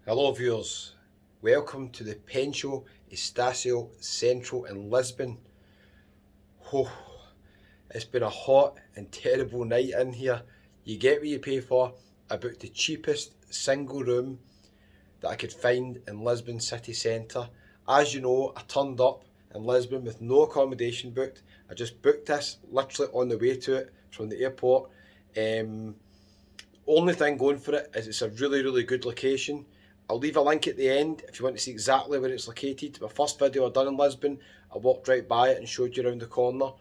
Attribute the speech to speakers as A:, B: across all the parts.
A: Hello viewers, welcome to the Pencio Estacio Central in Lisbon. Oh, it's been a hot and terrible night in here. You get what you pay for. I booked the cheapest single room that I could find in Lisbon city centre. As you know, I turned up in Lisbon with no accommodation booked. I just booked this literally on the way to it from the airport. Only thing going for it is it's a really good location. I'll leave a link at the end if you want to see exactly where it's located. My first video I done in Lisbon, I walked right by it and showed you around the corner.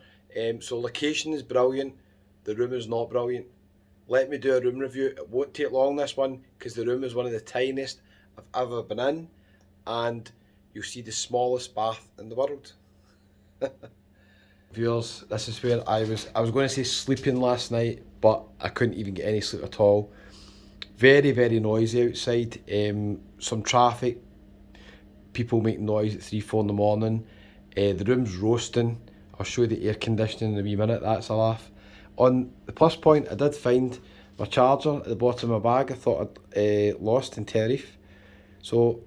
A: So location is brilliant, the room is not brilliant. Let me do a room review. It won't take long, this one, because the room is one of the tiniest I've ever been in, and you'll see the smallest bath in the world. Viewers, this is where I was going to say sleeping last night, but I couldn't even get any sleep at all. Very noisy outside. Some traffic, people making noise at 3-4 in the morning. The room's roasting. I'll show you the air conditioning in a wee minute. That's a laugh. On the plus point, I did find my charger at the bottom of my bag. I thought I'd lost in Tenerife, so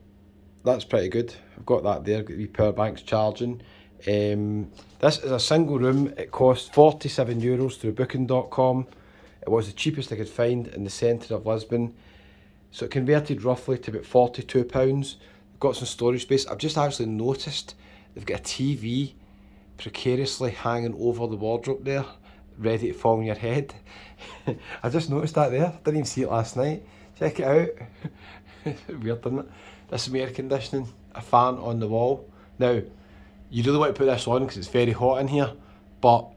A: that's pretty good. I've got that there. Got the wee power banks charging. This is a single room. It cost €47 through booking.com. It was the cheapest I could find in the centre of Lisbon. So it converted roughly to about £42. Got some storage space. I've just actually noticed they've got a TV precariously hanging over the wardrobe there, ready to fall on your head. I just noticed that there. Didn't even see it last night. Check it out. Weird, isn't it? This is my air conditioning. A fan on the wall. Now, you really want to put this on because it's very hot in here, but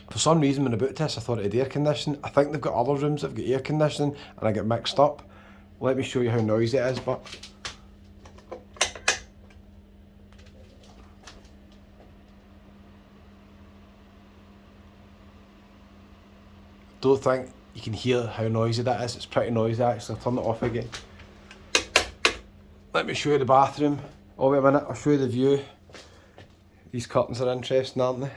A: for some reason when I booked this I thought it had air conditioning. I think they've got other rooms that have got air conditioning and I get mixed up. Let me show you how noisy it is, but don't think you can hear how noisy that is. It's pretty noisy actually. I'll turn it off again. Let me show you the bathroom. Oh wait a minute, I'll show you the view. These curtains are interesting, aren't they?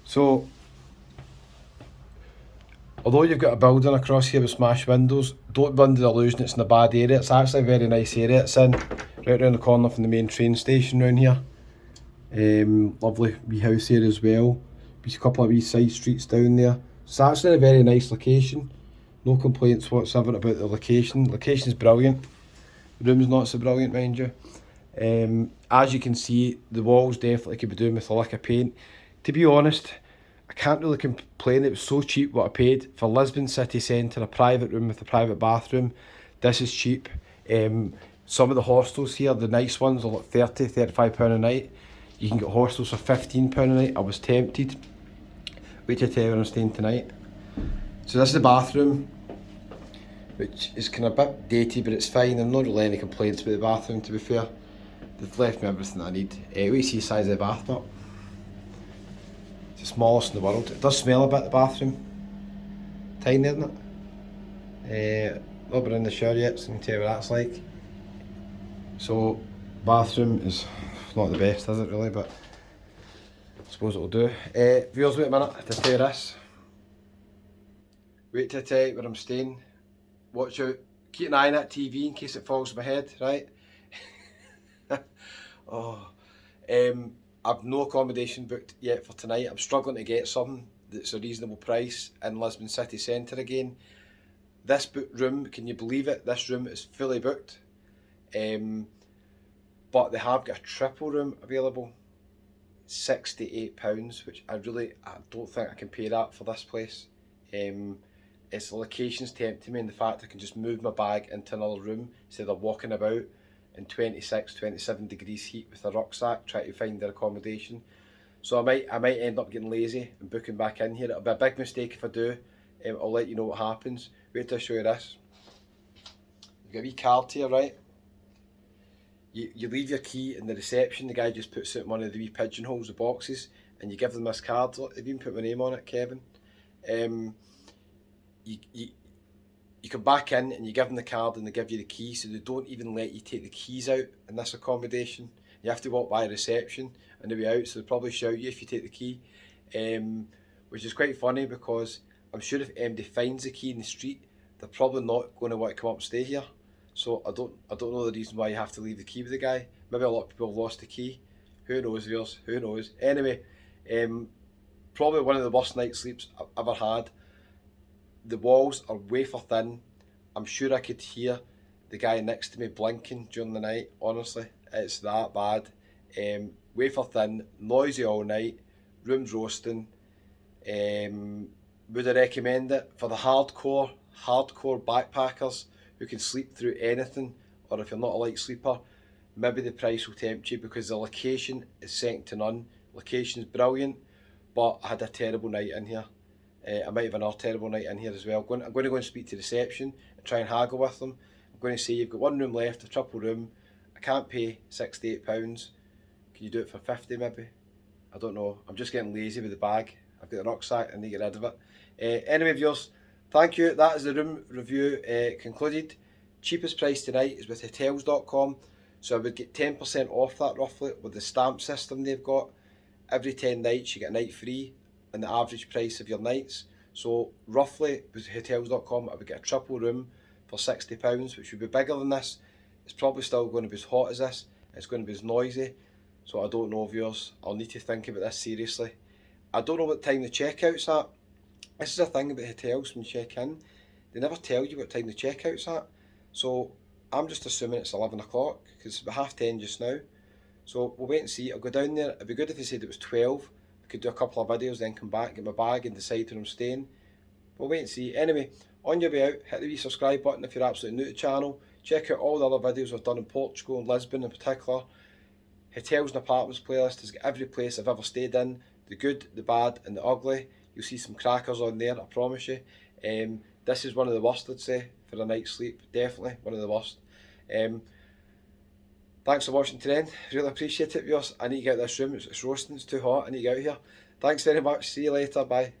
A: So, although you've got a building across here with smashed windows, don't be under the illusion it's in a bad area. It's actually a very nice area it's in. Right around the corner from the main train station round here. Lovely wee house here as well. There's a couple of wee side streets down there. It's actually a very nice location. No complaints whatsoever about the location. Location is brilliant. The room's not so brilliant, mind you. As you can see, the walls definitely could be doing with a lick of paint. To be honest, I can't really complain. It was so cheap what I paid for Lisbon city centre, a private room with a private bathroom. This is cheap. Some of the hostels here, the nice ones, are like £30-35 a night. You can get hostels for £15 a night. I was tempted. Wait till I tell you where I'm staying tonight. So this is the bathroom, which is kind of a bit dated, but it's fine. I've not really any complaints about the bathroom, to be fair. They've left me everything I need. We see the size of the bath, but it's the smallest in the world. It does smell a bit, the bathroom. Tiny, isn't it? Not been in the shower yet, so I can tell you what that's like. So, bathroom is not the best, is it really? But I suppose it'll do. Viewers, wait a minute to tell you this. Wait till I tell you where I'm staying. Watch out. Keep an eye on that TV in case it falls on my head, right? I've no accommodation booked yet for tonight. I'm struggling to get something that's a reasonable price in Lisbon city centre again. This room, can you believe it? This room is fully booked. But they have got a triple room available. £68, which I don't think I can pay that for this place. It's the location's tempting me, and the fact I can just move my bag into another room instead of walking about in 26-27 degrees heat with a rucksack trying to find their accommodation. So I might end up getting lazy and booking back in here. It'll be a big mistake if I do. I'll let you know what happens. Wait till I show you this. You've got a wee card here, right? You leave your key in the reception. The guy just puts it in one of the wee pigeonholes, the boxes, and you give them this card. Look, they've even put my name on it, Kevin. You come back in and you give them the card and they give you the key, so they don't even let you take the keys out in this accommodation. You have to walk by a reception and they'll be out, so they'll probably shout you if you take the key, which is quite funny because I'm sure if MD finds the key in the street, they're probably not going to want to come up and stay here. So I don't know the reason why you have to leave the key with the guy. Maybe a lot of people have lost the key. Who knows, viewers? Who knows? Anyway, probably one of the worst night sleeps I've ever had. The walls are wafer thin. I'm sure I could hear the guy next to me blinking during the night. Honestly, it's that bad. Wafer thin, noisy all night, rooms roasting. Would I recommend it for the hardcore backpackers who can sleep through anything, or if you're not a light sleeper, maybe the price will tempt you because the location is second to none. Location's brilliant, but I had a terrible night in here. I might have another terrible night in here as well. I'm going to go and speak to reception and try and haggle with them. I'm going to say you've got one room left, a triple room. I can't pay £68. Can you do it for 50 maybe? I don't know. I'm just getting lazy with the bag. I've got the rucksack and I need to get rid of it. Anyway, viewers, thank you. That is the room review concluded. Cheapest price tonight is with hotels.com. So I would get 10% off that roughly with the stamp system they've got. Every 10 nights you get a night free and the average price of your nights. So roughly with hotels.com I would get a triple room for £60, which would be bigger than this. It's probably still going to be as hot as this. It's going to be as noisy. So I don't know, viewers. I'll need to think about this seriously. I don't know what time the checkout's at. This is a thing about hotels when you check in. They never tell you what time the checkout's at. So I'm just assuming it's 11 o'clock because it's about 10:30 just now. So we'll wait and see. I'll go down there. It'd be good if they said it was 12. I could do a couple of videos, then come back, get my bag and decide where I'm staying. We'll wait and see. Anyway, on your way out, hit the wee subscribe button if you're absolutely new to the channel. Check out all the other videos I've done in Portugal and Lisbon in particular. Hotels and apartments playlist has got every place I've ever stayed in. The good, the bad and the ugly. You'll see some crackers on there, I promise you. This is one of the worst, I'd say, for a night's sleep. Definitely one of the worst. Thanks for watching today. Really appreciate it, viewers. I need to get out of this room. It's roasting, it's too hot. I need to get out of here. Thanks very much. See you later. Bye.